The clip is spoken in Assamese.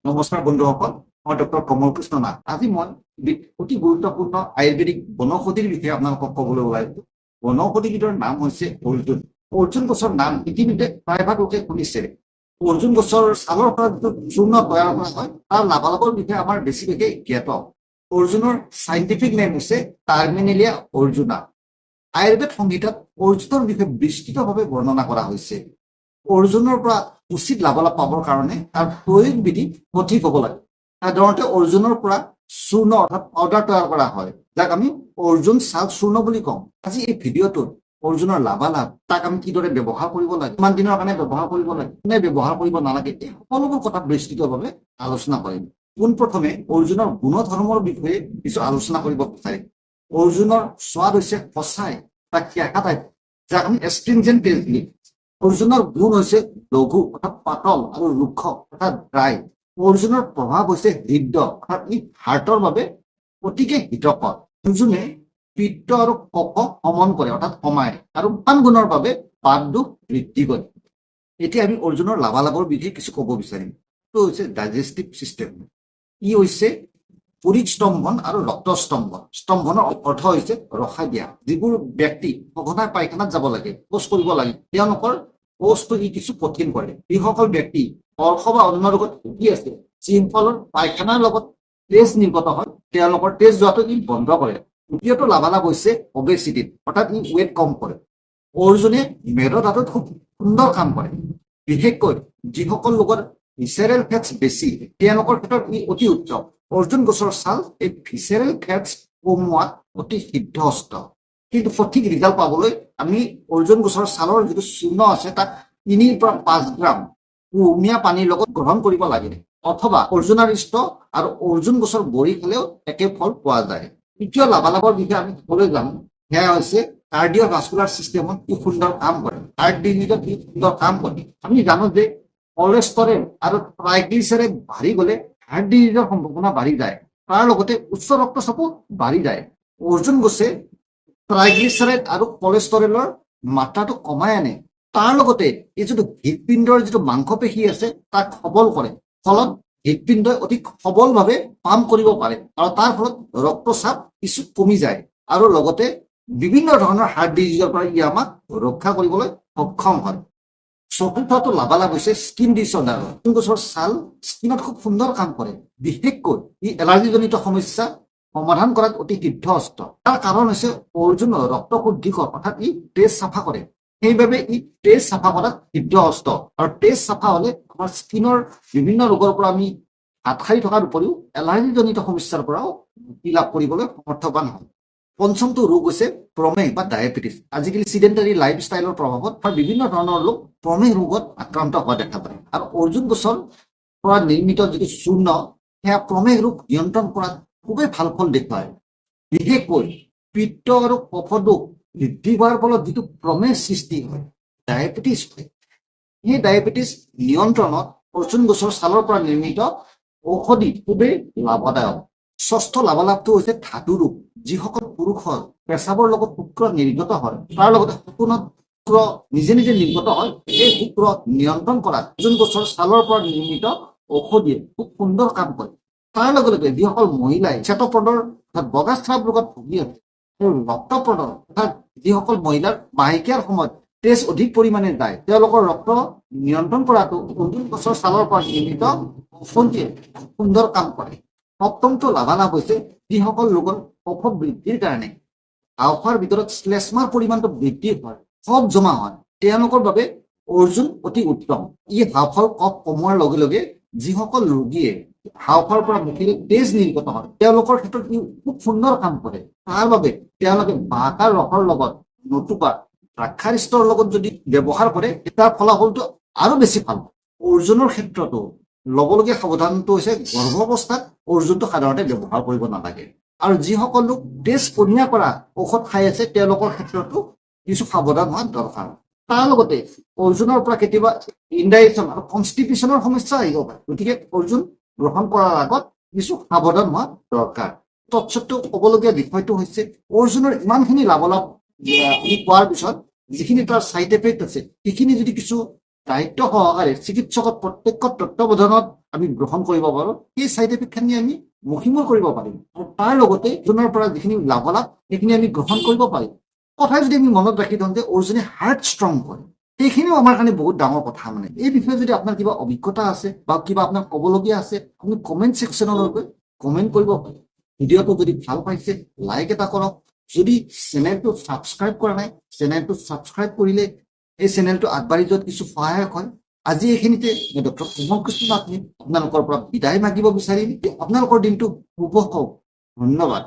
নমস্কাৰ বন্ধুসকল, মই ডক্টৰ কমল কৃষ্ণ নাথ। আজি মই অতি গুৰুত্বপূৰ্ণ আয়ুৰ্বেদিক বনৌষধিৰ বিষয়ে আপোনালোকক ক'বলৈ ওলাইছো। বনৌষধিবিধৰ নাম হৈছে অৰ্জুন। অৰ্জুন গছৰ নাম ইতিমধ্যে প্ৰায়ভাগ লোকে শুনিছে। অৰ্জুন গছৰ ছালৰ পৰা যিটো চূৰ্ণ তৈয়াৰ কৰা হয় তাৰ লাভালাভৰ বিষয়ে আমাৰ বেছিভাগে জ্ঞাত। অৰ্জুনৰ চাইণ্টিফিক নেম হৈছে টাৰ্মিনেলিয়া অৰ্জুনা। আয়ুৰ্বেদ সংহিতাত অৰ্জুনৰ বিষয়ে বিস্তৃতভাৱে বৰ্ণনা কৰা হৈছে। অৰ্জুনৰ পৰা উচিত লাভালাভ পাবৰ কাৰণে তাৰ প্ৰয়োগ বিধি সঠিক হ'ব লাগে। সাধাৰণতে অৰ্জুনৰ পৰা চূৰ্ণ অৰ্থাৎ পাউডাৰ তৈয়াৰ কৰা হয়, যাক আমি অৰ্জুন ছাল চূৰ্ণ বুলি কওঁ। আজি এই ভিডিঅ'টোত অৰ্জুনৰ লাভালাভ, তাক আমি কিদৰে ব্যৱহাৰ কৰিব লাগে, কিমান দিনৰ কাৰণে ব্যৱহাৰ কৰিব লাগে, কোনে ব্যৱহাৰ কৰিব নালাগে, এই সকলোবোৰ কথা বিস্তৃতভাৱে আলোচনা কৰিম। পোনপ্ৰথমে অৰ্জুনৰ গুণধৰ্মৰ বিষয়ে কিছু আলোচনা কৰিব বিচাৰিম। অৰ্জুনৰ স্বাদ হৈছে সঁচাই বা কেঁচা টাইপ, যাক আমি এষ্ট্ৰিংজেণ্ট টেষ্ট বুলি। অৰ্জুনৰ গুণ হৈছে লঘু অৰ্থাৎ পাতল আৰু ৰুক্ষ অৰ্থাৎ ড্ৰাই। অৰ্জুনৰ প্ৰভাৱ হৈছে হৃদ অৰ্থাৎ ই হাৰ্টৰ বাবে অতিকে হিতকৰ। অৰ্জুনে পিত্ত আৰু কফ শমন কৰে অৰ্থাৎ কমায় আৰু পান গুণৰ বাবে বাত দোষ বৃদ্ধি কৰে। এতিয়া আমি অৰ্জুনৰ লাভালাভৰ বিষয়ে কিছু ক'ব বিচাৰিম। এইটো হৈছে ডাইজেষ্টিভ চিষ্টেম। ই হৈছে পৰিস্তম্ভন আৰু ৰক্তস্তম্ভন। স্তম্ভনৰ অৰ্থ হৈছে ৰখাই দিয়া। যিবোৰ ব্যক্তি সঘনাই পায়খানাত যাব লাগে, শৌচ কৰিব লাগে, তেওঁলোকৰ শৌচটো ই কিছু কঠিন কৰে। যিসকল ব্যক্তি অৰ্শ বা অন্য ৰোগত ভুগি আছে, যিসকলৰ পায়খানাৰ লগত তেজ নিৰ্গত হয়, তেওঁলোকৰ তেজ যোৱাটো ই বন্ধ কৰে। দ্বিতীয়টো লাভালাভ হৈছে অবেচিটি অৰ্থাৎ ই ৱেট কম কৰে। অৰ্জুনে মেদবহুলতাত খুব সুন্দৰ কাম কৰে। বিশেষকৈ যিসকল লোকৰ ভিচেৰেল ফেটছ বেছি, তেওঁলোকৰ ক্ষেত্ৰত ই অতি উত্তম। অৰ্জুন গছৰ ছাল এই ভিচেৰেল ফেটছ কমোৱাত অতি সিদ্ধহস্ত। কিন্তু সঠিক ৰিজাল্ট পাবলৈ আমি অৰ্জুন গছৰ ছালৰ যিটো চূৰ্ণ আছে তাক 3 পৰা 5 গ্ৰাম কুহুমীয়া পানীৰ লগত গ্ৰহণ কৰিব লাগে, অথবা অৰ্জুনাৰিষ্ট আৰু অৰ্জুন গছৰ বড়ি খালেও একে ফল পোৱা যায়। তৃতীয় লাভালাভৰ বিষয়ে আমি ক'বলৈ যাম, সেয়া হৈছে কাৰ্ডিঅ' ভাস্কুলাৰ চিষ্টেমত কি সুন্দৰ কাম কৰে, হাৰ্ট ডিজিজত কি সুন্দৰ কাম কৰে। আমি জানো যে কলেষ্টৰেল আৰু ট্ৰাইগ্লিচাৰাইড বাঢ়ি গ'লে হাৰ্ট ডিজিজৰ সম্ভাৱনা বাঢ়ি যায়, তাৰ লগতে উচ্চ ৰক্তচাপো বাঢ়ি যায়। অৰ্জুন গছে ট্ৰাইগ্লিচাৰাইড আৰু কলেষ্টৰেলৰ মাত্ৰাটো কমাই আনে। তাৰ লগতে এই যিটো হৃদপিণ্ডৰ যিটো মাংসপেশী আছে তাক সবল কৰে, ফলত হৃদপিণ্ডই অতি সবলভাৱে পাম্প কৰিব পাৰে আৰু তাৰ ফলত ৰক্তচাপ কিছু কমি যায় আৰু লগতে বিভিন্ন ধৰণৰ হাৰ্ট ডিজিজৰ পৰা ই আমাক ৰক্ষা কৰিবলৈ সক্ষম হয়। চতুৰ্থটো লাভালাভ হৈছে স্কিন ডিছঅৰ্ডাৰ। অৰ্জুন গছৰ ছাল স্কিনত খুব সুন্দৰ কাম কৰে। বিশেষকৈ ই এলাৰ্জিজনিত সমস্যা সমাধান কৰাত অতি সিদ্ধহস্ত। তাৰ কাৰণ হৈছে অৰ্জুন ৰক্ত শুদ্ধিকৰ অৰ্থাৎ ই তেজ চাফা কৰে। সেইবাবে ই তেজ চাফা কৰাত সিদ্ধহস্ত আৰু তেজ চাফা হলে আমাৰ স্কিনৰ বিভিন্ন ৰোগৰ পৰা আমি হাত সাৰি থকাৰ উপৰিও এলাৰ্জিজনিত সমস্যাৰ পৰাও মুক্তি লাভ কৰিবলৈ সমৰ্থবান হয়। পঞ্চমটো ৰোগ হৈছে প্ৰমেহ বা ডায়েবেটিছ। আজিকালি চিডেণ্টাৰী লাইফষ্টাইলৰ প্ৰভাৱত বিভিন্ন ধৰণৰ লোক প্ৰমেহ ৰোগত আক্ৰান্ত হোৱা দেখা যায় আৰু অৰ্জুন গছৰ পৰা নিৰ্মিত যিটো চূৰ্ণ সেয়া প্ৰমেহ ৰোগ নিয়ন্ত্ৰণ কৰাত খুবেই ভাল ফল দেখুৱায়। বিশেষকৈ পিত্ত আৰু কফ দোষ বৃদ্ধি হোৱাৰ ফলত যিটো প্ৰমেহ সৃষ্টি হয়, ডায়েবেটিছ হয়, সেই ডায়েবেটিছ নিয়ন্ত্ৰণত অৰ্জুন গছৰ ছালৰ পৰা নিৰ্মিত ঔষধি খুবেই লাভদায়ক। ষষ্ঠ লাভালাভটো হৈছে ধাতু ৰোগ। যিসকল পুৰুষৰ পেচাবৰ লগত শুক্ৰ নিৰ্গত হয়, তাৰ লগতে সপোনত শুক্ৰ নিজে নিজে নিৰ্গত হয়, এই শুক্ৰ নিয়ন্ত্ৰণ কৰাত অৰ্জুন গছৰ ছালৰ পৰা নিৰ্মিত ঔষধিয়ে খুব সুন্দৰ কাম কৰে। তাৰ লগে লগে যিসকল মহিলাই শ্বেতপদৰ অৰ্থাৎ বগা স্ৰাৱ ৰোগত ভুগি আছে, ৰক্তপদৰ অৰ্থাৎ যিসকল মহিলাৰ মাহেকীয়াৰ সময়ত তেজ অধিক পৰিমাণে যায়, তেওঁলোকৰ ৰক্ত নিয়ন্ত্ৰণ কৰাটো অৰ্জুন গছৰ ছালৰ পৰা নিৰ্মিত ঔষধিয়ে সুন্দৰ কাম কৰে। সপ্তমটো লাভালাভ হৈছে যিসকল লোকৰ কফ বৃদ্ধিৰ কাৰণে হাঁওফাঁওৰ ভিতৰত শ্লেষ্মাৰ পৰিমাণটো বৃদ্ধি হয়, কফ জমা হয়, তেওঁলোকৰ বাবে অৰ্জুন অতি উত্তম। ই হাঁওফাঁওৰ কফ কমোৱাৰ লগে লগে যিসকল ৰোগীয়ে হাঁওফাঁওৰ পৰা মুখেৰে তেজ নিৰ্গত হয়, তেওঁলোকৰ ক্ষেত্ৰত ই খুব সুন্দৰ কাম কৰে। তাৰ বাবে তেওঁলোকে বাঁহকাৰ ৰসৰ লগত নতুবা দ্ৰাক্ষাৰিষ্টৰ লগত যদি ব্যৱহাৰ কৰে, তাৰ ফলাফলটো আৰু বেছি ভাল। অৰ্জুনৰ ক্ষেত্ৰতো ল'বলগীয়া সাৱধানটো হৈছে গৰ্ভাৱস্থাত অৰ্জুনটো সাধাৰণতে ব্যৱহাৰ কৰিব নালাগে আৰু যিসকল লোক তেজ পনীয়া কৰা ঔষধ খাই আছে তেওঁলোকৰ ক্ষেত্ৰতো কিছু সাৱধান হোৱা দৰকাৰ। তাৰ লগতে অৰ্জুনৰ পৰা কেতিয়াবা ইনডাইজেশ্যন আৰু কনষ্টিপেশ্যনৰ সমস্যা আহিব পাৰে, গতিকে অৰ্জুন গ্ৰহণ কৰাৰ আগত কিছু সাৱধান হোৱা দৰকাৰ। তৎসত্ত্বেও ক'বলগীয়া বিষয়টো হৈছে অৰ্জুনৰ ইমানখিনি লাভালাভ আমি পোৱাৰ পিছত যিখিনি তাৰ চাইড এফেক্ট আছে সেইখিনি যদি কিছু দায়িত্ব সহকাৰে চিকিৎসকৰ প্ৰত্যক্ষ তত্ত্বাৱধানত আমি গ্ৰহণ কৰিব পাৰোঁ, সেই চাইড এফেক্টখিনি আমি মষিমূৰ কৰিব পাৰিম আৰু তাৰ লগতে ইজনৰ পৰা যিখিনি লাভালাভ সেইখিনি আমি গ্ৰহণ কৰিব পাৰিম। কথা যদি আমি মনত ৰাখি থওঁ যে অৰ্জুনে হাৰ্ট ষ্ট্ৰং কৰে, সেইখিনিও আমাৰ কাৰণে বহুত ডাঙৰ কথা। মানে এই বিষয়ে যদি আপোনাৰ কিবা অভিজ্ঞতা আছে বা কিবা আপোনাৰ ক'বলগীয়া আছে, আপুনি কমেণ্ট ছেকশ্যনলৈ গৈ কমেণ্ট কৰিব পাৰে। ভিডিঅ'টো যদি ভাল পাইছে লাইক এটা কৰক। যদি চেনেলটো ছাবস্ক্ৰাইব কৰা নাই, চেনেলটো ছাবস্ক্ৰাইব কৰিলে এই চেনেলটো আগবাঢ়ি যোৱাত কিছু সহায়ক হয়। আজি এইখিনিতে মই ডক্টৰ কোমল কৃষ্ণ নাথে আপোনালোকৰ পৰা বিদায় মাগিব বিচাৰিম। আপোনালোকৰ দিনটো শুভ হওক। ধন্যবাদ।